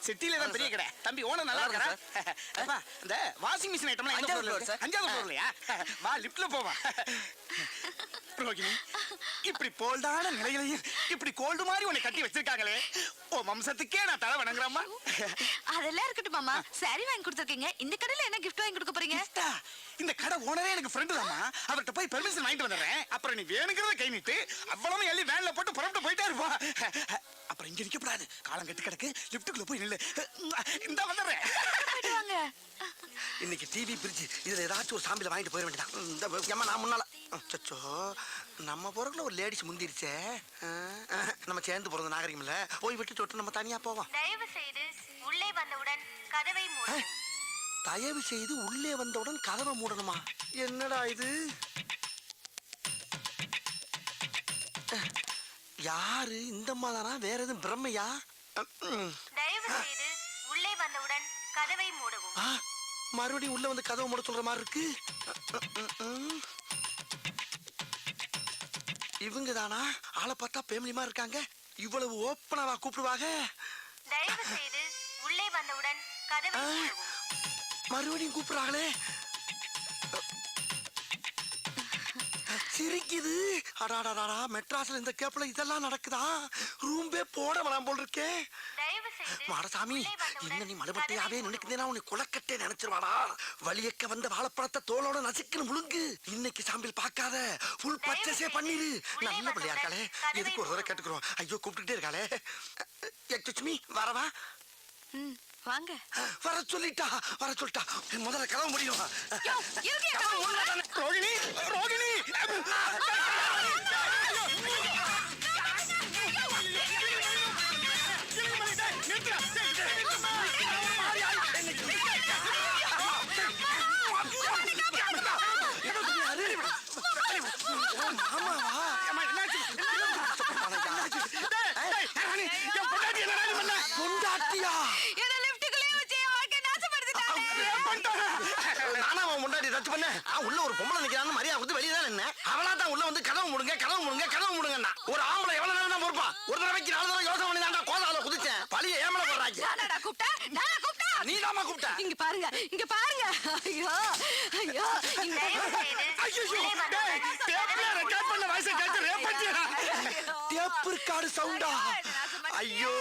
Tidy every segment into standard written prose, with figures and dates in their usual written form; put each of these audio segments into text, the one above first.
சிட்டில தான் பெரிய கடை. தம்பி ஓனர் நல்லா இருக்கா? அப்பா இந்த வாஷிங் மிஷின் ஐட்டம்லாம் எந்த ஃப்ளோர்ல இருக்கு? 5வது ஃப்ளோர்லயா? வா லிஃப்ட்ல போவா. ரோகிணி இப்படி போல்டான நிலையிலையும் இப்படி கோல்டு மாதிரி உன்னை கட்டி வச்சிருக்காங்களே, ஓ வம்சத்துக்கே நான் தலை வணங்குறேம்மா. அதெல்லாம் இருக்கட்டும் மாமா, சாரி வாங்கி கொடுத்துருக்கீங்க. இந்த கடையில என்ன கிஃப்ட் வாங்கி கொடுக்க போறீங்க? இந்த கடை ஓனரே எனக்கு ஃப்ரெண்டு தான்மா. அவர்கிட்ட போய் பெர்மிஷன் வாங்கிட்டு வந்துடுறேன். அப்புறம் நீ வேணுங்கிறத கை நீட்டு அவ்வளவு எள்ளி வேன்ல போட்டு புறப்பட்டு போயிட்டே இருப்பா. அப்புறம் இங்க நிக்கப்படாது, காலம் கட்டி கிடக்கு. லிஃப்ட்டுக்குள்ள போய் நில்லு. இந்த வந்துடுறேன். இன்னைக்கு டிவி பிரிட்ஜ் இதுல ஏதாச்சும் ஒரு சாம்பிள் வாங்கிட்டு போயிட வேண்டியதான். இந்த ஏமா நான் முன்னால சச்சோ நம்ம பொருட்கள் ஒரு லேடிஸ் முந்திருச்சே. நம்ம சேர்ந்து போறது நாகரிகம் இல்ல. போய் விட்டு தொட்டு நம்ம தனியா போவோம். தயவு செய்து உள்ளே வந்தவுடன் கதவை மூடவும். தயவு செய்து உள்ளே வந்தவுடன் கதவை மூடணுமா? என்னடா இது? யாரு இந்த மாதிரினா? வேற எதுவும் பிரம்மையா? தயவு செய்து உள்ளே வந்தவுடன் கதவை மூடவும். மறுபடியும் உள்ள வந்து கதவை மூட சொல்ற மாதிரி இருக்கு. இவங்க தானா? ஆளை பார்த்தா பேமிலிமா இருக்காங்க. இவ்வளவு ஓப்பனாவா கூப்பிடுவாங்க? தயவு செய்து உள்ளே வந்தவுடன் கதவை மூடவும். மறுபடியும் கூப்பிடுறாங்களே. சிரிக்குது. அடாடாடா, மெட்ராஸ்ல இந்த கேப்ல இதெல்லாம் நடக்குதா? ரூம்பே போட வேணாம் போல் இருக்கே. மாடசாமி, இன்னும் நீ மலுபட்டையாவே நினைக்கிறேன்னா உன்னை குளக்கட்டே நினைச்சிருவாடா. வலியக்க வந்த வாழைப்பழத்தை தோலோட நசுக்குன்னு முழுங்கு. இன்னைக்கு சாம்பிள் பார்க்காத, ஃபுல் பர்ச்சேஸே பண்ணிரு. நல்ல பிள்ளையா இருக்காளே, எதுக்கு ஒரு தடவை கேட்டுக்கிறோம். ஐயோ கூப்பிட்டுட்டே இருக்காளே. லட்சுமி வரவா? வாங்க. வர சொல்லிட்டா, வர சொல்லிட்டா. முதல்ல கதவு முடியும். ரோகிணி, ரோகிணி உள்ள ஒரு பொம்பளை நிக்கிறான்னு மரியாதை கொடுத்து வெளியே தான் என்ன அவளா தான் உள்ள வந்து கதவு முடுங்க கதவு முடுங்க கதவு முடுங்கன்னா ஒரு ஆம்பளை எவ்வளவு நேரம் தான் பொறுப்பா? ஒரு தடவைக்கு 4 தடவை யோசனை பண்ணி தான்டா கோதால குதிச்சேன். பழிய ஏமல போடுறாங்க. நீ தாமா கூப்பிட்ட? இங்க பாருங்க, இங்க பாருங்க. ஐயோ ஐயோ, ரெக்கார்ட் பண்ண வாய்ஸ் கேட்டு ரேப்பட்டியா? டேப் ரெக்கார்ட் சவுண்டா? ஐயோ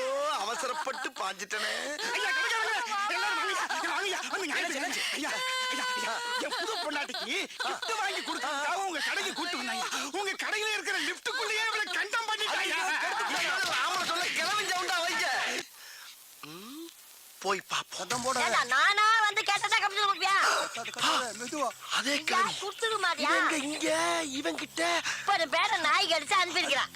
அவசரப்பட்டு பாஞ்சிட்டனே. ஐயா எல்லாரும் வாங்க வாங்க ஐயா ஐயா என் புது பொண்டாட்டிக்கு gift வாங்கி கொடுத்தா உங்க கடைக்கு கூட்டி வந்தாங்க. உங்க கடையில இருக்கிற லிஃப்ட்டுக்குள்ளேயே இவளை கண்டம் பண்ணிட்டாங்க. ஆமா சொல்ல கிளம்பி சவுண்டா வைக்க. போய் பாப்போம். போட நானா வந்து கேட்டதா கம்ப்ளைண்ட் கொடுப்பியா? அதே கிளம்பி குடுத்துட மாட்டியா? இங்க இவன் கிட்ட ஒரு பேரை நாய் கடிச்சு அனுப்பியிருக்கிறான்.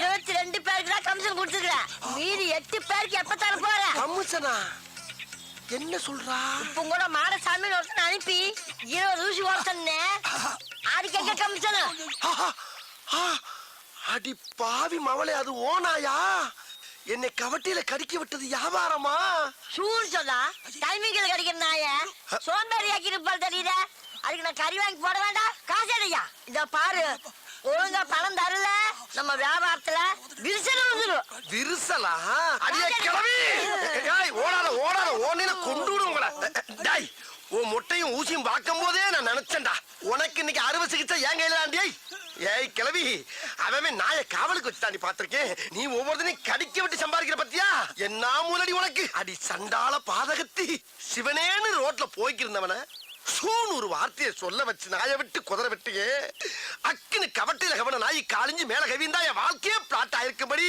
22 பேருக்கு தான் கமிஷன் கொடுத்துருக்கேன். மீதி 8 பேருக்கு எப்ப தர போற? கமிஷனா? என்ன சொல்றா? இப்ப கூட மாடசாமி ஒருத்தன் அனுப்பி 20 ரூசி ஓட்டனே. அதுக்கு எங்க கமிஷன்? அடி பாவி மவளே, அது ஓனாயா? என்னை கவட்டியில கடிக்க விட்டது வியாபாரமா? சூர் சொல்லா டைமிங்ல கடிக்கிற நாய சோம்பேறி ஆக்கி இருப்பாள் தெரியுத. அதுக்கு நான் கறி வாங்கி போட வேண்டாம். காசு எடையா? இத பாரு, ஒழுங்கா பணம் தரல நம்ம வியாபாரத்துல விரிசல் வந்துடும். விரிசலா? அடியே கிளவி. ஏய் ஓடாத ஓடாத, ஓனில கொண்டு விடு உங்களை. டேய் உன் முட்டையும் ஊசியும் பார்க்கும் போதே நான் நினைச்சேன்டா உனக்கு இன்னைக்கு அறுவை சிகிச்சை ஏன் கையில தாண்டி. ஏய் கிளவி, அவன் நாயை காவலுக்கு வச்சு தாண்டி பாத்திருக்கேன். நீ ஒவ்வொருத்தனையும் கடிக்க விட்டு சம்பாதிக்கிற பத்தியா? என்ன மூலடி உனக்கு? அடி சண்டால பாதகத்தி. சிவனேன்னு ரோட்ல போய்க்கிருந்தவன சூன் ஒரு வார்த்தையை சொல்ல வச்சு நாயை விட்டு குதிரை விட்டியே. அக்குன்னு கவட்டையில கவன நாய் காலிஞ்சு மேல கவிந்தா என் வாழ்க்கையே பிளாட் ஆயிருக்கும்படி.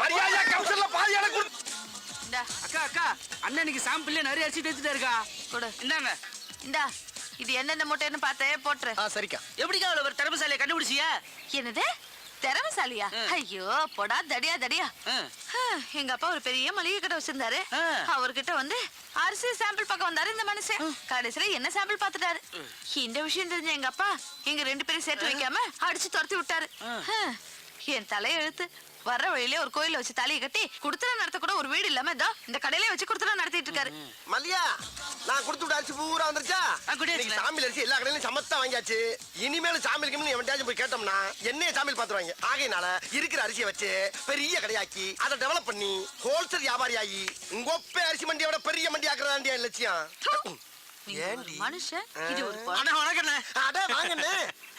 மரியாதையா கவுன்சிலர் பாதியான கொடு. அக்கா அக்கா, அண்ணனுக்கு சாம்பிள்ல நிறைய அரிசி எடுத்துட்டு இருக்கா. கொடு. இந்தாங்க. இந்தா, இது என்னென்ன மூட்டைன்னு பார்த்தே போட்டுரு. சரிக்கா. எப்படிக்கா அவ்வளவு ஒரு திறமைசாலியை கண்டுபிடிச்சியா? என்னது திறமைசாலியா? ஐயோ போடா தடியா தடியா. எங்க அப்பா ஒரு பெரிய மளிகை கடை வச்சிருந்தாரு. அவர்கிட்ட வந்து அரிசி சாம்பிள் பக்கம் வந்தாரு இந்த மனுஷன். கடைசியில என்ன சாம்பிள் பாத்துட்டாரு. இந்த விஷயம் தெரிஞ்ச எங்க அப்பா எங்க 2 பேரும் சேர்த்து வைக்காம அடிச்சு துரத்தி விட்டாரு. என் தலையெழுத்து. வர்ற வழியிலே ஒரு கோயில வச்சு தலையை கட்டி குடுத்தன நடத்த கூட ஒரு வீடு இல்லாம இதோ இந்த கடையிலே வச்சு குடுத்தன நடத்திட்டு இருக்காரு. மல்லியா நான் கொடுத்து விட்ட அரிசி பூரா வந்துருச்சா? இன்னைக்கு சாமியில் அரிசி எல்லா கடையிலும் சமத்தா வாங்கியாச்சு. இனிமேல் சாமிக்கு எவன்டாச்சும் போய் கேட்டோம்னா என்னைய சாமியில் பாத்துருவாங்க. ஆகையினால இருக்கிற அரிசியை வச்சு பெரிய கடையாக்கி அதை டெவலப் பண்ணி ஹோல்சேல் வியாபாரி ஆகி உங்க ஒப்பே அரிசி மண்டியோட பெரிய மண்டி ஆக்குறதாண்டியா லட்சியம். நீங்க ஒரு மனுஷன், இது ஒரு அண்ணா வணக்கண்ணே. அட வாங்கண்ணே.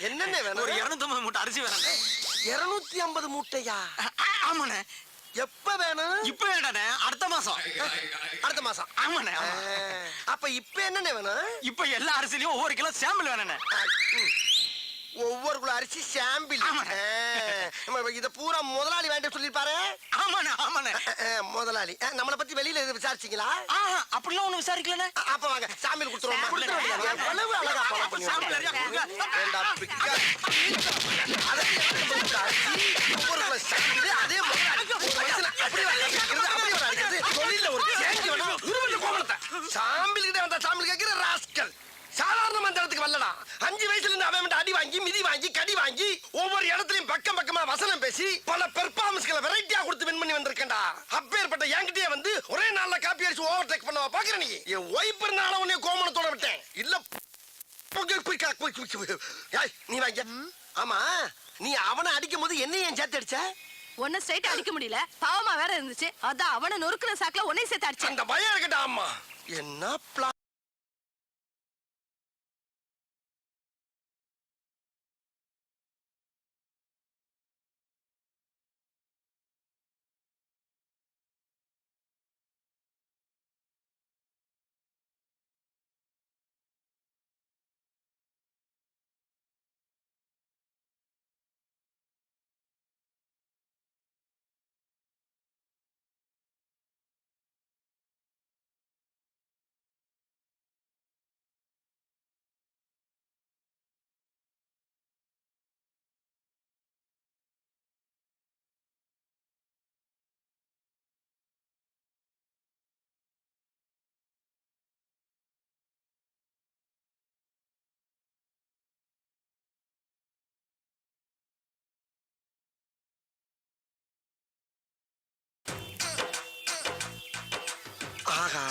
என்னண்ணே வேணும்? ஒரு 250 மூட்டை அரிசி வேணும். 250 மூட்டையா? ஆமாண்ணே. எப்ப வேணும்? இப்ப வேண்டாண்ணே, அடுத்த மாசம். அடுத்த மாசம். ஆமாண்ணே. அப்ப இப்ப என்னண்ணே வேணும்? இப்ப எல்லா அரிசிலையும் ஒவ்வொரு கிலோ சாம்பிள் வேணுண்ணே. ஒவ்வொரு கிலோ அரிசி சாம்பிள். இத பூரா முதலாளி வேண்டாம் சொல்லிருப்பாரு. ஆமாண்ணே ஆமாண்ணே. முதலாளி நம்மளை பத்தி வெளியில விசாரிச்சீங்களா? அப்படிலாம் ஒண்ணு விசாரிக்கலண்ணே. அப்ப வாங்க சாம்பிள் கொடுத்துருவோம். எவ்வளவு அழகா follow பண்ணி சாம்பிள் நிறைய கொடுங்க. வேண்டா பிக்கா. ஒவ்வொரு கிலோ சாம்பிள் அதே முதலாளி. ஒரு மனுஷனை அப்படி வராது அப்படி வராது. தொழில ஒரு சேஞ்ச் வேணும். உருவல்ல கோமலத்தை சாம்பிள் கிட்ட வந்தா சாம்பிள் கேக்குற ராஸ்கல். சாதாரண மந்திரத்துக்கு வரலடா. 5 வயசுல இருந்து அவன் அடி வாங்கி மிதி வாங்கி கடி வாங்கி ஒவ்வொரு இடத்துலயும் பக்கம் பக்கமா வசனம் பேசி பல பெர்ஃபார்மன்ஸ்களை வெரைட்டியா கொடுத்து வின் பண்ணி வந்திருக்கேன்டா. அப்பேற்பட்ட என்கிட்டயே வந்து ஒரே நாள்ல காப்பி அடிச்சு ஓவர் டேக் பண்ணவா பாக்குற நீ? என் ஒய்ஃப் இருந்தால உன்னை கோமணத்தோட விட்டேன். இல்ல நீ வாங்க. ஆமா நீ அவனை அடிக்கும் போது என்ன ஏன் சேர்த்து அடிச்ச? ஒன்னும் ஸ்ட்ரைட்டா அடிக்க முடியல, பாவமா வேற இருந்துச்சு. அதான் அவனை நொறுக்குற சாக்குல உன்னையும் சேர்த்து அடிச்சேன். அந்த பயம் இருக்கட்டா. அம்மா என்ன பிளான்? ஆகா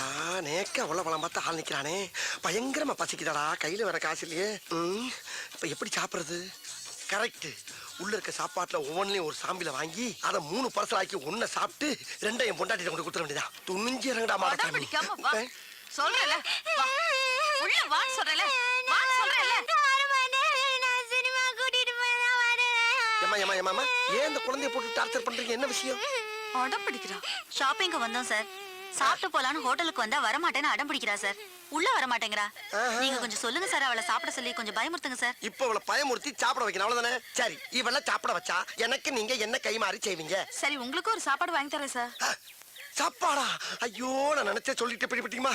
நேக்க உள்ள பழம் பார்த்து ஆள் நிக்கிறானே. பயங்கரமா பசிக்குதாடா. கையில வேற காசு இல்லையே. இப்ப எப்படி சாப்பிடுறது? கரெக்ட். உள்ள இருக்க சாப்பாட்டுல ஒவ்வொன்றிலையும் ஒரு சாம்பில வாங்கி அதை 3 பார்சல் ஆக்கி ஒன்ன சாப்பிட்டு 2 என் பொண்டாட்டி கொண்டு கொடுத்துட வேண்டியதா. துணிஞ்சு இறங்கடா மாடா. பிடிக்காம வா சொல்றல. உள்ள வா சொல்றல. வா சொல்றல. நான் சினிமா கூட்டிட்டு போறேன் வரேன். ஏமா ஏன் இந்த குழந்தைய போட்டு டார்ச்சர் பண்றீங்க? என்ன விஷயம்? அடம் பிடிக்கிறா. ஷாப்பிங்க்கு வந்தோம் சார். சாப்பிட்டு போலான்னு ஹோட்டலுக்கு வந்தா வரமாட்டேன்னு அடம் பிடிக்கிறா சார். உள்ள வர மாட்டேங்கிறா. நீங்க கொஞ்சம் சொல்லுங்க சார், அவளை சாப்பிட சொல்லி கொஞ்சம் பயமுறுத்துங்க சார். இப்ப அவளை பயமுறுத்தி சாப்பிட வைக்கணும் அவ்வளவுதானே? சரி இவள சாப்பிட வச்சா எனக்கு நீங்க என்ன கை மாறி செய்வீங்க? சரி உங்களுக்கு ஒரு சாப்பாடு வாங்கி தரேன் சார். சாப்பாடா? ஐயோ நான் நினைச்சே சொல்லிட்டு பிடிப்பட்டீங்களா?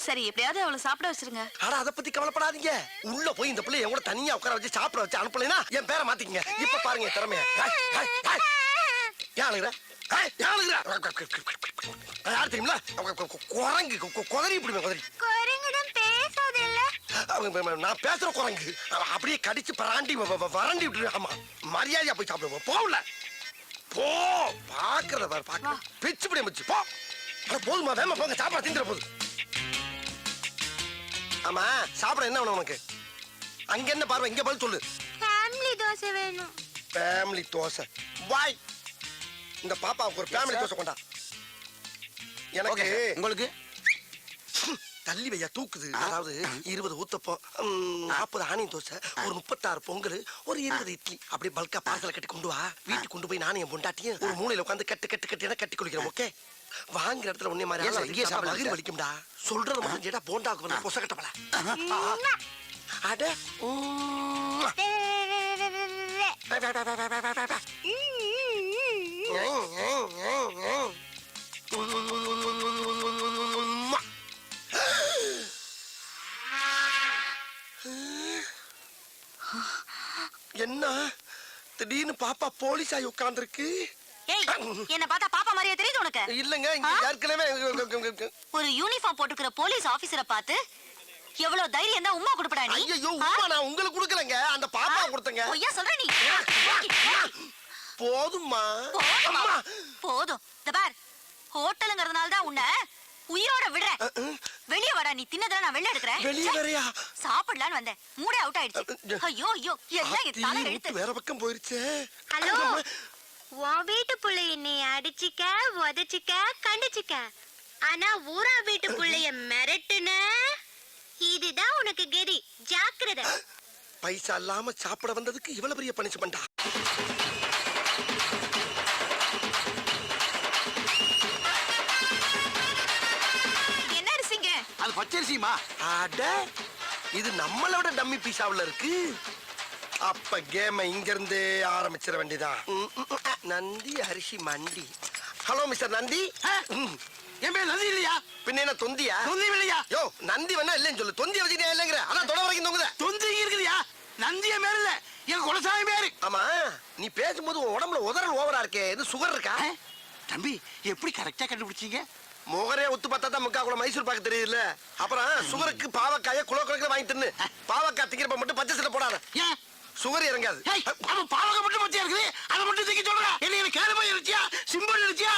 சரி எப்படியாவது அவளை சாப்பிட வச்சிருங்க. ஆனா அதை பத்தி கவலைப்படாதீங்க. உள்ள போய் இந்த பிள்ளை எவ்வளவு தனியா உட்கார வச்சு சாப்பிட வச்சு அனுப்பலைன்னா என் பேரை மாத்திக்கங்க. இப்ப பாருங்க என் திறமைய. யாருங்கிற யார் தெரியுங்களா? குரங்கு குதறி இப்படி குதறி. குரங்குதான் பேசாதல்ல. நான் பேசுற குரங்கு அப்படியே கடிச்சு பராண்டி வறண்டி விட்டுரு. ஆமா மரியாதையா போய் சாப்பிடுவோம். போகல போ. பாக்குறத பாரு. பாக்க பிச்சு பிடி வச்சு போ. போதுமா? வேமா போங்க. சாப்பாடு திங்கிற போது. ஆமா சாப்பிட என்ன வேணும் உனக்கு? அங்க என்ன பார்வை? இங்க பதில் சொல்லு. ஃபேமிலி தோசை வேணும். ஃபேமிலி தோசை வாய். இந்த பாப்பாவுக்கு ஒரு ஃபேமிலி தோசை கொண்டா. எனக்கு உங்களுக்கு தள்ளி வையா தூக்குது. அதாவது 20 ஊத்தப்பம், 40 ஆனியன் தோசை, ஒரு 36 பொங்கல், ஒரு 20 இட்லி அப்படி பல்கா பார்சல கட்டி கொண்டு வா. வீட்டுக்கு கொண்டு போய் நானும் என் பொண்டாட்டியும் ஒரு மூலையில உட்காந்து கட்டி குளிக்கிறோம். ஓகே? வாங்குற இடத்துல உன்னை மாதிரி இங்கே சாப்பிட மகிழ் வலிக்கும்டா. சொல்றது மட்டும் கேட்டா போண்டாக்கு வந்து பொச கட்டப்பல. அட என்ன திடீர்னு பாப்பா போலீஸ் ஆகி உட்கார்ந்துருக்கு? ஏய், என்ன பார்த்தா பாப்பா மாதிரியே தெரியுது உனக்கு? இல்லங்க இங்க ஏற்கனவே ஒரு யூனிஃபார்ம் போட்டுக்கிற போலீஸ் ஆபீசரை பார்த்து எவ்வளவு தைரியம் தான் உம்மா கொடுப்படா நீ? ஐயோ உம்மா நான் உங்களுக்கு கொடுக்கலங்க, அந்த பாப்பா கொடுத்தங்க. ஐயா சொல்ற நீ. போதும்மா. போதுமா? அம்மா. போதும். இந்த பார், ஹோட்டலுங்கிறதுனால தான் உன்னை உயிரோட விடுறேன். வெளிய வாடா, நீ தின்னதெல்லாம் நான் வெளில எடுக்கிறேன். வெளிய வரையா? சாப்பிடலான்னு வந்தேன், மூடே அவுட் ஆயிடுச்சு. ஐயோ ஐயோ, எல்லாம் என் தலை எழுத்து. வேற பக்கம் போயிருச்சே. ஹலோ, உன் வீட்டு புள்ளைய நீ அடிச்சிக்க, உதச்சிக்க, கண்டிச்சிக்க. ஆனா ஊரா வீட்டு புள்ளைய மிரட்டுன, இதுதான் உனக்கு கெதி. ஜாக்கிரதை. பைசா இல்லாம சாப்பிட வந்ததுக்கு இவ்வளவு பெரிய பனிஷ்மெண்டா? என்ன அரிசிங்க? அது பச்சரிசிமா. அட, இது நம்மளோட டம்மி பீஸாவுல இருக்கு. அப்ப கேம இங்க இருந்தே ஆரம்பிச்சிட வேண்டியதான். நந்தி அரிசி மண்டி. Hello mister Nandi. என் பேர் நந்தி இல்லையா? பின்ன என்ன தொந்தியா? தொந்தி இல்லையா? யோ, நந்தி வேணா இல்லைன்னு சொல்லு. தொந்தி வச்சுக்கிட்டே இல்லைங்கிற. அதான் தொட வரைக்கும் தொங்குத. தொந்தி இருக்குதுயா. நந்திய பேர் இல்ல, என் குலசாமி பேரு. ஆமா, நீ பேசும்போது உன் உடம்புல உதறல் ஓவரா இருக்கே. இது சுகர் இருக்கா? தம்பி, எப்படி கரெக்டா கண்டுபிடிச்சீங்க? முகரே ஒத்து பார்த்தா தான் முக்கா கூட மைசூர் பாக்கு தெரியுதுல்ல. அப்புறம் சுகருக்கு பாவக்காய குலோ கணக்குல வாங்கி தின்னு. பாவக்காய் திங்கிறப்ப மட்டும் பச்சை சட்டை போடாத. ஏன்? சுகர் இறங்காது. ஏய், அவன் பாவக மட்டும் பச்சையா இருக்குது, அதை மட்டும் தூக்கி சொல்றா. என்ன கேரமா இருச்சியா, சிம்பிள் இருச்சியா?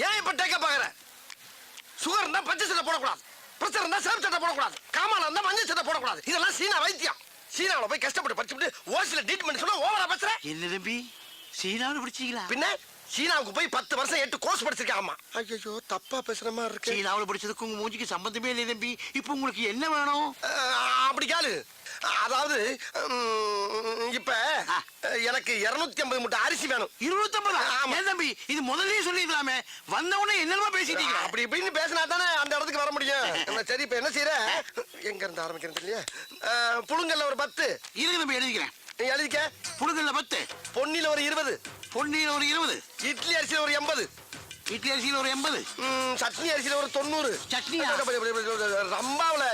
ஏன் இப்ப டேக்க பாக்குற? சுகர் இருந்தா பச்சை சட்டை போடக்கூடாது, பிரஷர் இருந்தா சிவப்பு சட்டை போடக்கூடாது, காமால இருந்தா மஞ்சள் சட்டை போடக்கூடாது. இதெல்லாம் சீனா வைத்தியம். சீனாவுல போய் கஷ்டப்பட்டு படிச்சுட்டு ஓசில ட்ரீட்மெண்ட் சொன்னா ஓவரா பேசுற. என்ன தம்பி, சீனாவில் பிடிச்சீங்களா? பின்ன சீனாவுக்கு போய் 10 வருஷம் 8 கோர்ஸ் படிச்சிருக்கேன். ஆமா. ஐயோ, தப்பா பேசுற மாதிரி இருக்கு. சீனாவில் படிச்சதுக்கு உங்க மூஞ்சிக்கு சம்பந்தமே இல்லை தம்பி. இப்போ உங்களுக்கு என்ன வேணும்? அப்படி கேளு. அதாவது இப்ப எனக்கு 250 மூட்டை அரிசி வேணும். 250? ஆமா. ஏன் தம்பி, இது முதல்லயே சொல்லிருக்கலாமே. வந்த உடனே என்னமா பேசிட்டீங்க? அப்படி இப்படின்னு பேசினா தானே அந்த இடத்துக்கு வர முடியும். சரி, இப்ப என்ன செய்யற? எங்க இருந்து ஆரம்பிக்கிறது இல்லையா? புழுங்கல்ல ஒரு 10 இருக்கு தம்பி, எழுதிக்கிறேன். நீ எழுதிக்க. புழுங்கல்ல 10, பொன்னில ஒரு 20, பொன்னியில் ஒரு 20, இட்லி அரிசியில ஒரு 80, இட்லி அரிசியில் ஒரு 80, சட்னி அரிசியில ஒரு 90, சட்னியா? ரம்பாவுல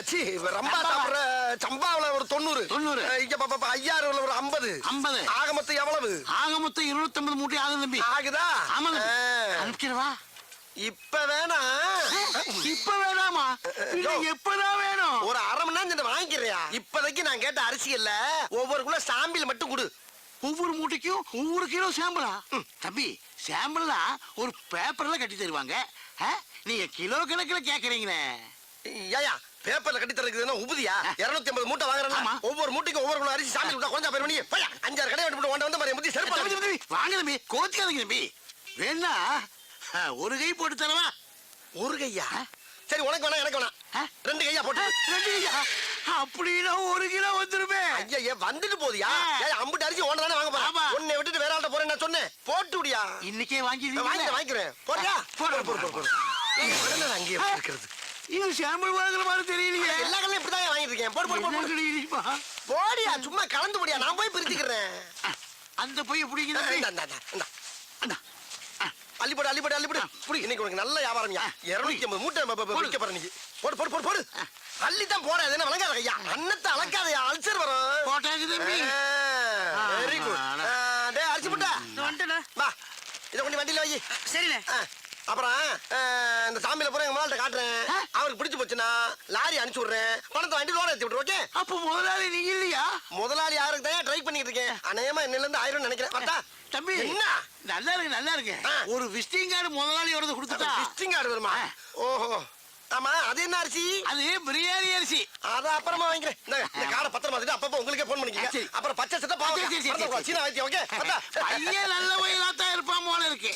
ரம்பா சாப்பிடுற சம்பாவுல ஒரு 90, 90. இங்க பாப்பா ஐயாறுல ஒரு 50. 50. ஆக மொத்தம் எவ்வளவு ஆக மொத்தம் 250 மூட்டை ஆகும் தம்பி. ஆகுதா? ஆமா தம்பி. அனுப்பிச்சிடவா? இப்ப வேணா. இப்ப வேணாமா? யோ. எப்பதான் வேணும்? ஒரு அரை மணி நேரம் வாங்கிக்கிறியா? இப்போதைக்கு நான் கேட்ட அரிசி இல்ல, ஒவ்வொரு குள்ள சாம்பிள் மட்டும் கொடு. ஒவ்வொரு மூட்டைக்கும் ஒவ்வொரு கிலோ சாம்பிளா? தம்பி, சாம்பிள்னா ஒரு பேப்பர்ல கட்டி தருவாங்க. நீங்க கிலோ கணக்குல கேக்குறீங்களே. ஏயா, பேப்பர்ல கட்டி தரதுன்னா உபதியா? 250 மூட்டை வாங்குறேன்னா ஆமா. ஒவ்வொரு மூட்டைக்கும் ஒவ்வொரு குள்ள அரிசி சாம்பிள் கொடுத்தா கொஞ்சம் பேர் பண்ணி 5-6 கடை வெட்டி போட்டு வந்து மாதிரி முத்தி தம்பி, செருப்பு. தம்பி, வாங்க தம்பி, கோச்சுக்காதீங்க தம்பி. வேணா ஒரு கை போட்டு தரவா? ஒரு கையா? சரி, உனக்கு வேணா எனக்கு வேணா. 2 கையா போட்டு. 2 கையா? அப்படின்னா 1 கிலோ வந்துருமே. ஐயா, வந்துட்டு போதியா? அம்புட்டு அரிசி ஒண்ணு தானே வாங்க ஆமா. போறேன். உன்னை விட்டுட்டு வேற ஆள்கிட்ட போறேன் நான் சொன்னேன். போட்டு விடியா? இன்னைக்கே வாங்கிக்கிறேன். போறியா? போடு. அங்கேயே இருக்கிறது. இது சாம்பிள் வாங்குற மாதிரி தெரியலையே. எல்லா கடையும் இப்படிதான் வாங்கிட்டு இருக்கேன். போடு போடு போடு. தெரியுமா? போடியா, சும்மா கலந்து போடியா. நான் போய் பிரிச்சுக்கிறேன். அந்த போய் பிடிக்குது. இந்தா. அள்ளி போடு, அள்ளி போடு, அள்ளி போடு. புடி, இன்னைக்கு உனக்கு நல்ல வியாபாரம்யா. 250 மூட்டை விற்க போற நீ. போடு போடு போடு போடு. அள்ளி தான் போட. என்ன வழங்காத ஐயா. அன்னத்தை அளக்காதயா, அல்சர் வரும். போட்டாங்க தம்பி. Very good. டேய், அரிசி போட்டா வந்துட்டேண்ணா. வா, இதை கொண்டு வண்டியில வை. சரிண்ணே. அப்புறம் இந்த சாமியில போற எங்க முதலாளிட்ட காட்டுறேன். அவருக்கு பிடிச்சு போச்சுன்னா லாரி அனுப்பிச்சு விடுறேன். பணத்தை வாங்கி லோன் எடுத்து விட்டுரு. ஓகே? அப்ப முதலாளி நீங்க இல்லையா? முதலாளி யாருக்கு தான் ட்ரை பண்ணிட்டு இருக்கேன். அநேகமா என்னல இருந்து 1000 நினைக்கிறேன். பார்த்தா தம்பி, என்ன நல்லா இருக்கு, நல்லா இருக்கு. ஒரு விசிட்டிங் கார்டு முதலாளி வரது கொடுத்துட்டா. விசிட்டிங் கார்டு வருமா? ஓஹோ. ஆமா, அது என்ன அரிசி? அது பிரியாணி அரிசி. அத அப்புறமா வாங்கிக்கிறேன். இந்த கார்டை பத்திரமா வச்சுட்டு அப்பப்போ உங்களுக்கே போன் பண்ணிக்கங்க. சரி. அப்புறம் பச்சை சட்டை பாவம். சரி. சீனா வைத்தியம். ஓகே? பார்த்தா பையன் நல்ல வயலாத்தான் இருப்பான் போல இருக்கு.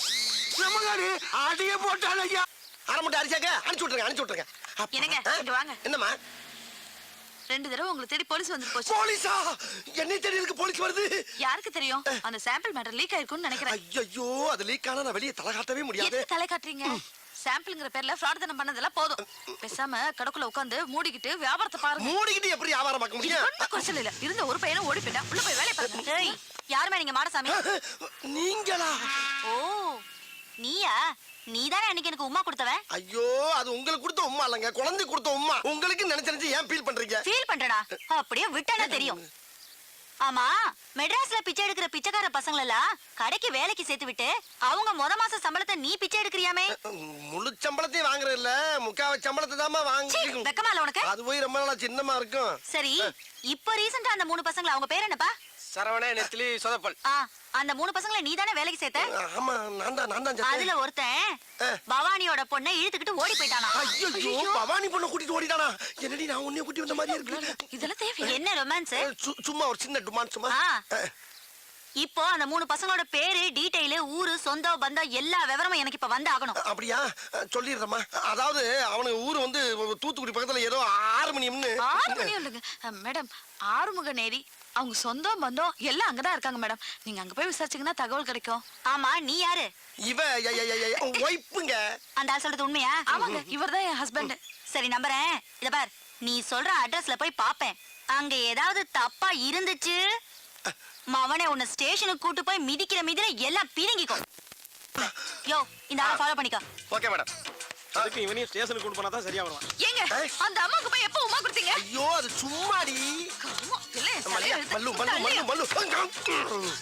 நம்ம காடு ஆட்டிய போட்டால் ஐயா. அரை மூட்டை அரிசியாக்க அனுப்பிச்சு விட்டுருங்க. என்னங்க, இங்க வாங்க. என்னம்மா? 2 தடவை உங்களை தேடி போலீஸ் வந்து போச்சு. போலீஸா? என்னை தேடி இருக்கு போலீஸ் வருது? யாருக்கு தெரியும்? அந்த சாம்பிள் மேட்டர் லீக் ஆயிருக்கும்னு நினைக்கிறேன். ஐயோ, அது லீக் ஆனா நான் வெளியே தலை காட்டவே முடியாது. எதுக்கு தலை காட்டுறீங்க? சாம்பிள்ங்கிற பேர்ல ஃப்ராட் தனம் பண்ணதெல்லாம் போதும். பேசாம கடக்குள்ள உட்கார்ந்து மூடிக்கிட்டு வியாபாரத்தை பாருங்க. மூடிக்கிட்டு எப்படி வியாபாரம் பார்க்க இது முடியும்? ஒண்ணும் குறைச்சல் இல்ல. இருந்த ஒரு பையனும் ஓடி போயிட்டான். உள்ள போய் வேலையை பாருங்க. ஏய், யாருமே நீங்க மாடசாமி? நீங்களா? ஓ, நீயா? நீதானே அன்னைக்கு எனக்கு உமா கொடுத்தவன். ஐயோ, அது உங்களுக்கு கொடுத்த உம்மா இல்லங்க, குழந்தை கொடுத்த உம்மா. உங்களுக்கு நினைச்சு ஏன் ஃபீல் பண்றீங்க? ஃபீல் பண்றடா, அப்படியே விட்டானே தெரியும். ஆமா, மெட்ராஸ்ல பிச்சை எடுக்கிற பிச்சைக்கார பசங்கள எல்லாம் கடைக்கு வேலைக்கு சேர்த்து விட்டு அவங்க மாச சம்பளத்தை நீ பிச்சை எடுக்கிறியாமே? முழு சம்பளத்தையும் வாங்குறது இல்ல, முக்காவ சம்பளத்தை தாமா வாங்கி. வெக்கமா இல்ல உனக்கு? அது போய் ரொம்ப நாளா சின்னமா இருக்கும். சரி, இப்ப ரீசெண்டா அந்த 3 பசங்க அவங்க பேர் என்னப்பா? சரவணே நெத்திலி சொதப்பல். அந்த 3 பசங்களை நீ தானே வேலைக்கு சேர்த்த? ஆமா நான் தான் அதுல ஒருத்தன் பவானியோட பொண்ணை இழுத்துக்கிட்டு ஓடி போயிட்டானா? ஐயோ பவானி பொண்ணு கூட்டிட்டு ஓடிட்டானா? என்னடி நான் உன்னைய கூட்டி வந்த மாதிரி இருக்கு. இதெல்லாம் தேவை. என்ன ரொமான்ஸ்? சும்மா ஒரு சின்ன டுமான் சும்மா. இப்போ அந்த 3 பசங்களோட பேரு, டீடைல், ஊரு, சொந்தம், பந்தம் எல்லா விவரமும் எனக்கு இப்ப வந்து ஆகணும். அப்படியா? சொல்லிடுறேம்மா. அதாவது அவனுக்கு ஊரு வந்து தூத்துக்குடி பக்கத்துல ஏதோ ஆறுமணியம்னு. ஆறுமணியம் இல்லைங்க மேடம், ஆறுமுகநேரி. அவங்க சொந்தம் பந்தம் எல்லாம் அங்கதான் இருக்காங்க மேடம். நீங்க அங்க போய் விசாரிச்சீங்கன்னா தகவல் கிடைக்கும். ஆமா, நீ யாரு? இவ ஒய்ஃபுங்க. அந்த ஆள் சொல்றது உண்மையா? ஆமாங்க, இவர்தான் என் ஹஸ்பண்ட். சரி நம்புறேன். இத பார், நீ சொல்ற அட்ரஸ்ல போய் பாப்பேன். அங்க ஏதாவது தப்பா இருந்துச்சு, மவனே உன்னை ஸ்டேஷனுக்கு கூட்டு போய் மிதிக்கிற மிதிர எல்லாம் பிரிங்கிக்கும். யோ, இந்த ஆளை ஃபாலோ பண்ணிக்கோ. Okay madam. அதுக்கு இவனையும் ஸ்டேஷனுக்கு கூட்டு போனா தான் சரியா வருவான். ஏங்க அந்த அம்மாக்கு போய் எப்போ உமா கொடுத்தீங்க? ஐயோ அது சும்மாடி. கருமம், இல்ல, என் மல்லு தலையை மல்லு இழுத்து மல்லு மல்லு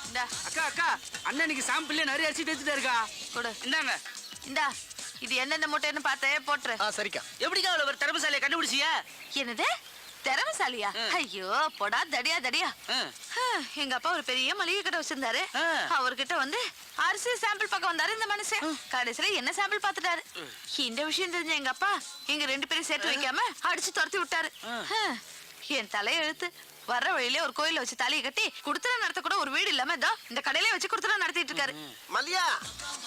இந்தா, அக்கா அண்ணனுக்கு சாம்பிள்ல நிறைய அரிசி தேய்ச்சிட்டு இருக்கா. கொடு. இந்தாங்க. இந்தா, இது என்னென்ன மூட்டைன்னு பார்த்தே போட்டுரு. சரிக்கா. எப்படிக்கா அவ்வளவு ஒரு திறமைசாலியை கண்டுபிடிச்சியா? என்னது திறமைசாலியா? ஐயோ போடா தடியா. எங்க அப்பா ஒரு பெரிய மளிகை கடை வச்சிருந்தாரு. அவர்கிட்ட வந்து அரிசி சாம்பிள் பார்க்க வந்தாரு இந்த மனுஷன். கடைசியில என்ன சாம்பிள் பார்த்துட்டாரு. இந்த விஷயம் தெரிஞ்ச எங்க அப்பா எங்க 2 பேரும் சேர்த்து வைக்காம அடிச்சு துரத்தி விட்டாரு. என் தலையை எழுத்து வர்ற வழியிலே ஒரு கோயில வச்சு தலையை கட்டி குடுத்தன நடத்த கூட ஒரு வீடு இல்லாம இதோ இந்த கடையிலே வச்சு குடுத்தன நடத்திட்டு இருக்காரு. மல்லியா,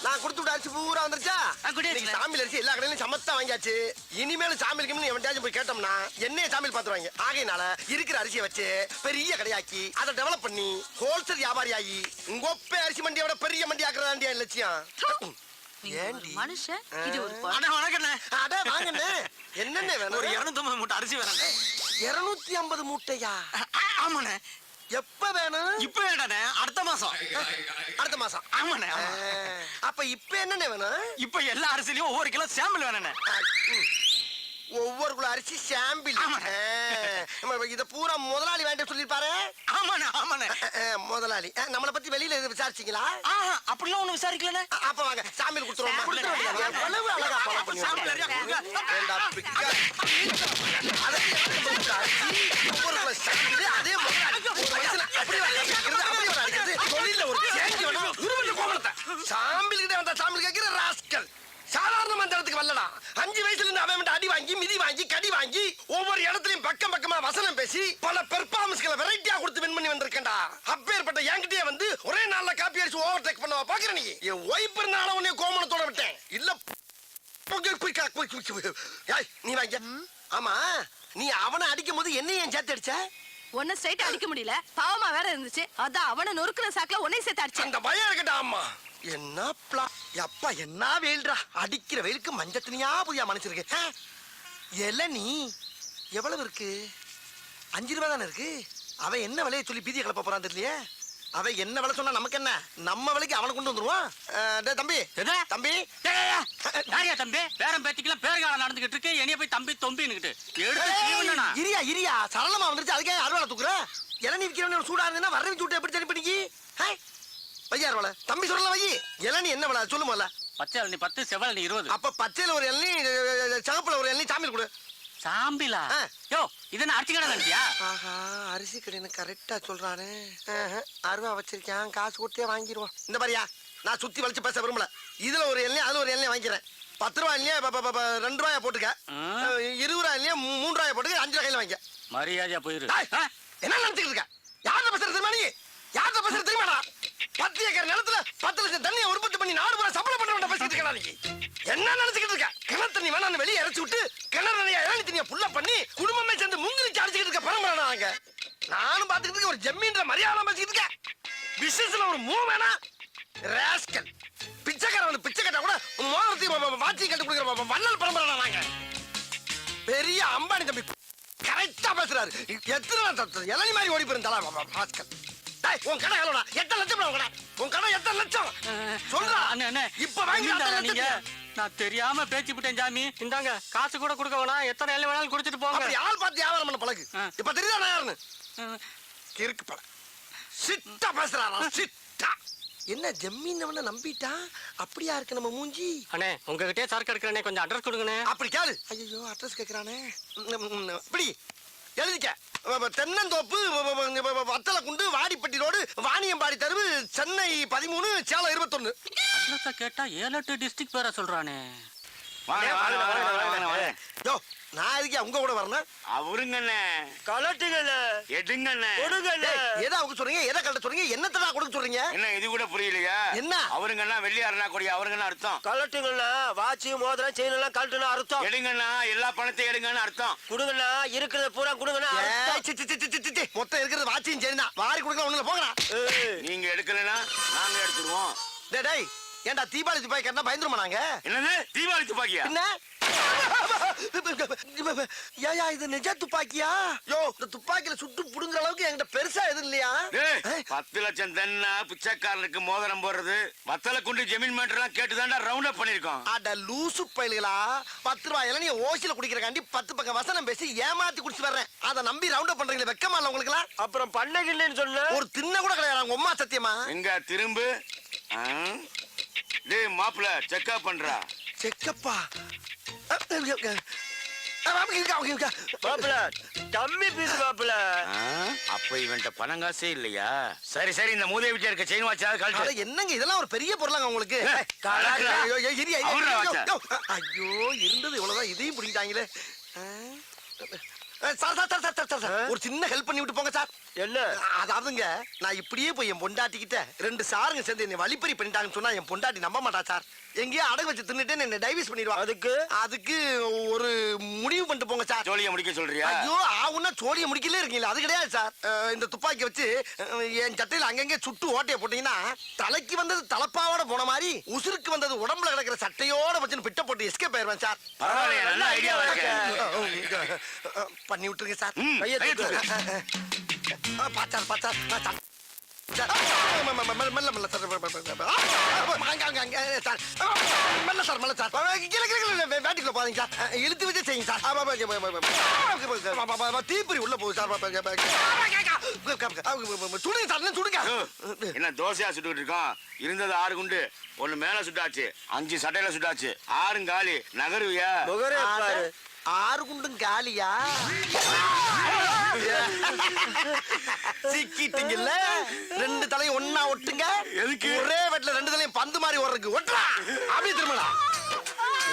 நான் கொடுத்து விட்ட அரிசி பூரா வந்துருச்சா? இன்னைக்கு சாமியில் அரிசி எல்லா கடையிலும் சமத்தா வாங்கியாச்சு. இனிமேல் சாமிலுக்கு எவன்டாச்சும் போய் கேட்டோம்னா என்னைய சாமியில் பாத்துருவாங்க. ஆகையினால இருக்கிற அரிசியை வச்சு பெரிய கடையாக்கி அதை டெவலப் பண்ணி ஹோல்சேல் வியாபாரி ஆகி உங்கொப்பே அரிசி மண்டியை விட பெரிய மண்டி ஆக்குறதாண்டியா லட்சியம். ஒரு மனுஷன் இது ஒரு அட வாங்கண்ணே. என்னென்ன வேணும்? ஒரு 250 மூட்டை அரிசி வேணும். 250 மூட்டையா? ஆமாண்ணே. எப்ப வேணும்? இப்ப வேண்டாண்ணே, அடுத்த மாசம். அடுத்த மாசம். ஆமாண்ணே. அப்ப இப்ப என்னென்ன வேணும்? இப்ப எல்லா அரிசிலையும் ஒவ்வொரு கிலோ சாம்பிள் வேணுண்ணே. ஒவ்வொரு கிலோ அரிசி சாம்பிள். இத பூரா முதலாளி வேண்டாம் சொல்லிருப்பாரு. ஆமாண்ணே. முதலாளி நம்மளை பத்தி வெளியில விசாரிச்சீங்களா? அப்படிலாம் ஒண்ணு விசாரிக்கலண்ணே. அப்ப வாங்க சாம்பிள் கொடுத்துருவோம். எவ்வளவு அழகா ஃபாலோ பண்ணி அதே சாம்பிள் கிட்ட வந்தா சாம்பிள் கேட்கிற ராஸ்கல். சாதாரண மந்திரத்துக்கு வரலடா. 5 வயசுல இருந்து அவன் அடி வாங்கி மிதி வாங்கி கடி வாங்கி ஒவ்வொரு இடத்துலயும் பக்கம் பக்கமா வசனம் பேசி பல பெர்ஃபார்மன்ஸ்களை வெரைட்டியா கொடுத்து வின் பண்ணி வந்திருக்கேன்டா. அப்பேற்பட்ட என்கிட்டயே வந்து ஒரே நாள்ல காப்பி அடிச்சு ஓவர் டேக் பண்ணவா பாக்குற நீ? என் ஒய்ஃப் இருந்தாலும் உன்னை கோமணத்தோட விட்டேன். இல்ல நீ வாங்க. ஆமா, நீ அவனை அடிக்கும் போது என்ன ஏன் சேர்த்து அடிச்ச? ஒன்னும் ஸ்ட்ரைட்டா அடிக்க முடியல, பாவமா வேற இருந்துச்சு. அதான் அவனை நொறுக்குற சாக்குல உன்னை சேர்த்து அடிச்சேன். அந்த பயம் இருக்கட்டா. அம்மா என்ன அப்பா என்ன வெயில்டா. அடிக்கிற வெயிலுக்கு மஞ்சள் துணியா புதியா மனுஷருக்கு. நீ எவ்வளவு இருக்கு? 5 ரூபா தானே இருக்கு. அவன் என்ன விலையை சொல்லி பீதியை கிளப்ப போறான் தெரியலையே. அவன் என்ன விலை சொன்னா நமக்கு என்ன? நம்ம விலைக்கு அவனை கொண்டு வந்துருவான். தம்பி தம்பி தம்பி பேரம் பேத்திக்கலாம் பேர்காலம் நடந்துகிட்டு இருக்கு. என்னைய போய் தம்பி தொம்பின்னுகிட்டு இரியா சரளமா வந்துருச்சு. அதுக்கே அறுவாலை தூக்குற. இளநீ விற்கிறவன சூடா இருந்தா வரவி சூட்டை எப்படி தனி பண்ணிக்கி? வையார் வலை தம்பி சொல்லல வை. இளநீ என்ன விலை சொல்லு முதல்ல. பச்சை இளநீ 10, செவல் இளநீ 20. அப்ப பச்சையில ஒரு இளநீ, சிவப்புல ஒரு இளநீ சாமியில் கொடு. சாம்பிளா? யோ இது என்ன அரிசி கடை நினைச்சியா? ஆஹா, அரிசி கடைன்னு கரெக்டா சொல்றானே. அருவா வச்சிருக்கேன், காசு கொடுத்தே வாங்கிடுவோம். இந்த மாதிரியா நான் சுத்தி வலிச்சு பேச விரும்பல. இதுல ஒரு எண்ணெய் அதுல ஒரு எண்ணெய் வாங்கிக்கிறேன். 10 ரூபாய் இல்லையா 2 ரூபாயா போட்டுக்க. 20 ரூபாய் இல்லையா 3 ரூபாயா போட்டுக்க. 5 ரூபாய் கையில வாங்கிக்க. மரியாதையா போயிரு. என்ன நினைச்சுக்கிட்டு இருக்க? யார்கிட்ட பேசுறது தெரியுமா நீ? யார்கிட்ட பேசுறது தெரியுமாடா? 10 ஏக்கர் நிலத்துல 10 லட்சம் தண்ணியை உற்பத்தி பண்ணி 4 ரூபாய் சப்ளை பண்ண பேசிட்டு இருக்கா நீ? என்ன நினைச்சுக்கிட்டு இருக்க? கிணறு தண்ணி வேணான்னு வெளியே இறச்சி விட்டு கிணறு நிறைய இளநீ தண்ணியை புள்ள பண்ணி குடும்பமே சேர்ந்து முங்கிலிச்சு அடிச்சுக்கிட்டு இருக்க பரம்பரை நாங்க. நானும் பாத்துக்கிட்டு இருக்க. ஒரு ஜம்மீன்ற மரியாதை பேசிக்கிட்டு இருக்க. பிசினஸ்ல ஒரு மூவ் வேணா ராஸ்கல். பிச்சைக்கார வந்து பிச்சை கட்டா கூட மோதிரத்தையும் வாட்சி கட்டு கொடுக்குற வள்ளல் பரம்பரை நாங்க. பெரிய அம்பானி தம்பி கரெக்டா பேசுறாரு. எத்தனை இளநீ மாதிரி ஓடி போயிருந்தாளா ராஸ்கல். உன் கடை எவ்வளோடா? 8 லட்சம். உன் கடை 8 லட்சம் சொல்றா. இப்ப வாங்கி நான் தெரியாம பேச்சு விட்டேன் சாமி. இந்தாங்க காசு கூட கொடுக்க வேணாம். எத்தனை எல்லாம் வேணாலும் குடிச்சிட்டு போங்க. அப்படி ஆள் பார்த்து வியாபாரம் பண்ண பழகு. இப்ப தெரியுதா நான் யாருன்னு? கிறுக்கு பழ சிட்டா பேசுறாரா சிட்டா. என்ன ஜம்மீன் நம்பிட்டா? அப்படியா இருக்கு நம்ம மூஞ்சி. அண்ணே உங்ககிட்டே சரக்கு எடுக்கிறேனே, கொஞ்சம் அட்ரஸ் கொடுங்கண்ணே. அப்படி கேளு. ஐயோ அட்ரஸ் கேக்குறானே. இப்படி எழுதிக்க. தென்னந்தோப்பு வத்தல குண்டு வாடிப்பட்டி ரோடு வாணியம்பாடி தெருவு சென்னை 13 சேலம் 21. அட்ரஸ கேட்டா 7-8 டிஸ்ட்ரிக்ட் பேரை சொல்றானே. யோ நான் எதுக்கு உங்க கூட வரணும்? அவருங்கண்ணே கலட்டுங்கண்ணே எடுங்கண்ணே கொடுங்கண்ணே. எதை அவங்க சொல்றீங்க, எதை கலட்ட சொல்றீங்க, என்னத்தடா கொடுக்க சொல்றீங்க? என்ன இது கூட புரியலையா? என்ன அவருங்கண்ணா வெள்ளியாருனா கொடி அவருங்கண்ணா அர்த்தம். கலட்டுங்கண்ணா வாட்சி மோதிரம் செயின் எல்லாம் கலட்டுனா அர்த்தம். எடுங்கண்ணா எல்லா பணத்தையும் எடுங்கன்னு அர்த்தம். கொடுங்கண்ணா இருக்கிறத பூரா கொடுங்கண்ணா. மொத்தம் இருக்கிறது வாட்சியும் செயின் தான். வாரி கொடுக்க ஒண்ணுல போங்கடா. நீங்க எடுக்கலனா நாங்க எடுத்துருவோம். டேய் ஏன்டா தீபாவளி துப்பாக்கி கட்டினா பயந்துருமா நாங்க? என்னது தீபாவளி துப்பாக்கியா? என்ன ஏயா இது நிஜ துப்பாக்கியா? யோ இந்த துப்பாக்கில சுட்டு புடுங்குற அளவுக்கு என்கிட்ட பெருசா எதுவும் இல்லையா? 10 லட்சம் தென்னா பிச்சைக்காரனுக்கு மோதிரம் போடுறது வத்தல குண்டு ஜமீன் மேட்டர்லாம் கேட்டுதான்டா ரவுண்ட் அப் பண்ணிருக்கோம். அட லூசு பயலுகளா, 10 ரூபாயில நீ ஓசில குடிக்கிறக்காண்டி 10 பக்கம் வசனம் பேசி ஏமாத்தி குடிச்சு வர்றேன். அதை நம்பி ரவுண்ட் அப் பண்றீங்களே, வெக்கமா இல்ல உங்களுக்கு? அப்புறம் பண்ணகில்லைன்னு சொன்ன ஒரு தின்ன கூட கிடையாது உங்க அம்மா சத்தியமா. எங்க திரும்பு டேய் மாப்ள செக்அப் பண்றா. செக்கப்பா டம்மி பீஸ் மாப்ள. அப்ப இவன்ட்ட பணம் காசே இல்லையா? சரி சரி இந்த மூதே வீட்டுல இருக்க செயின் வாட்சாவது கழட்டு. என்னங்க இதெல்லாம் ஒரு பெரிய பொருளாங்க உங்களுக்கு? ஐயோ இருந்தது இவ்வளவுதான், இதையும் பிடிக்கிட்டாங்களே. ஒரு சின்ன ஹெல்ப் பண்ணி விட்டு போங்க சார். என்ன? அதாவதுங்க நான் இப்படியே போய் என் பொண்டாட்டிக்கிட்ட 2 சாருங்க சேர்ந்து என்னை வழிப்பறி பண்ணிட்டாங்கன்னு சொன்னா என் பொண்டாட்டி நம்ப மாட்டா சார். எங்கேயோ அடகு வச்சு தின்னுட்டு என்ன டைவர்ஸ் பண்ணிடுவா. அதுக்கு ஒரு முடிவு பண்ணிட்டு போங்க சார். ஜோலியை முடிக்க சொல்றியா? ஐயோ ஆவுன்னா ஜோலியை முடிக்கலே இருக்கீங்களா? அது கிடையாது சார். இந்த துப்பாக்கி வச்சு என் சட்டையில அங்கங்க சுட்டு ஓட்டைய போட்டீங்கன்னா தலைக்கு வந்தது தலப்பாவோட போன மாதிரி உசுருக்கு வந்தது உடம்புல கிடக்கிற சட்டையோட வச்சு பிட்ட போட்டு எஸ்கேப் ஆயிருவேன் சார். பரவாயில்லையா, நல்ல ஐடியாவா இருக்கு. பண்ணி விட்டுருங்க சார். கையை தூக்கு. பாச்சார் பாச்சார் மெல்ல மெல்ல சார். மெல்ல சார் மெல்ல சார். வேட்டிக்குள்ள போறீங்க சார். இழுத்து வச்சு செய்யுங்க சார். தீப்பொறி உள்ள போகுது சார். சுடுங்க சார் சுடுங்க. என்ன தோசையா சுட்டுட்டு இருக்கோம்? இருந்தது 6 குண்டு, 1 மேல சுட்டாச்சு, 5 சட்டையில சுட்டாச்சு, 6 காலி. நகருவியா? 6 குண்டும் காலியா? சிக்கிட்டீங்கல்ல. 2 தலையும் ஒண்ணா ஒட்டுங்க. எதுக்கு? ஒரே வெட்ல 2 தலையும் பந்து மாதிரி ஓடுறதுக்கு. ஒட்டுறா அப்படியே திரும்படா.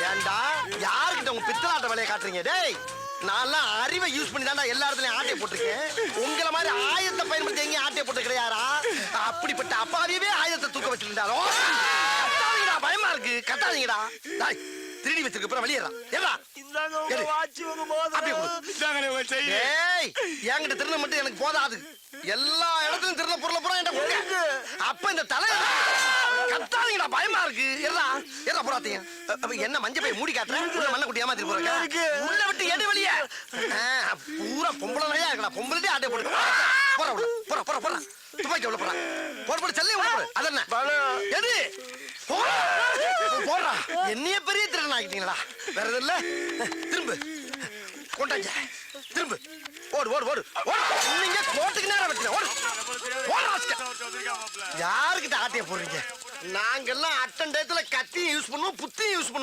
ஏண்டா யாருக்கிட்ட உங்க பித்தலாட்ட வேலையை காட்டுறீங்க? டேய் நான்லாம் அறிவை யூஸ் பண்ணி தான்டா எல்லா இடத்துலயும் ஆட்டையை போட்டிருக்கேன். உங்களை மாதிரி ஆயத்தை பயன்படுத்தி எங்கேயும் ஆட்டையை போட்டு கிடையாரா? அப்படிப்பட்ட அப்பாவியவே ஆயத்தை தூக்க வச்சிருந்தாரோ. கத்தாதீங்கடா, பயமா இருக்கு. கத்தாதீங்கடா. திருடி வச்சிருக்க அப்புறம் வெளியேறான். என்கிட்ட திருட மட்டும் எனக்கு போதாது. எல்லா இடத்துலயும் திருட பொருளை பூரா என்கிட்ட கொடுங்க. அப்ப இந்த தலை கத்தாதீங்கடா, பயமா இருக்கு. எல்லாம் போறாத்தீங்க. என்ன மஞ்சள் போய் மூடி காட்டுறேன். மண்ணை குட்டி ஏமாத்திட்டு போறேன். உள்ள விட்டு எடு வெளியே. பூரா பொம்பளை நிறையா இருக்கா. பொம்பளை ஆட்டை போட்டு போற போற போற போற துப்பாக்கி உள்ள போறான். போட போட செல்லையும் உள்ள போடு. அதென்ன எது போடுறா? என்னைய பெரிய திருடன் ஆகிட்டீங்களா? வேற எதுவும் இல்ல. திரும்ப கொண்டாஞ்ச திரும்ப ஓடு ஓடு ஓடு ஓடு. நீங்க கோட்டுக்கு நேரம் வச்சுல ஓடு ஓடு. யாருக்கிட்ட ஆட்டைய போடுறீங்க? நாங்கெல்லாம் அட்டன் டயத்துல கத்தியும் யூஸ் பண்ணுவோம், புத்தியும் யூஸ் பண்ணுவோம்.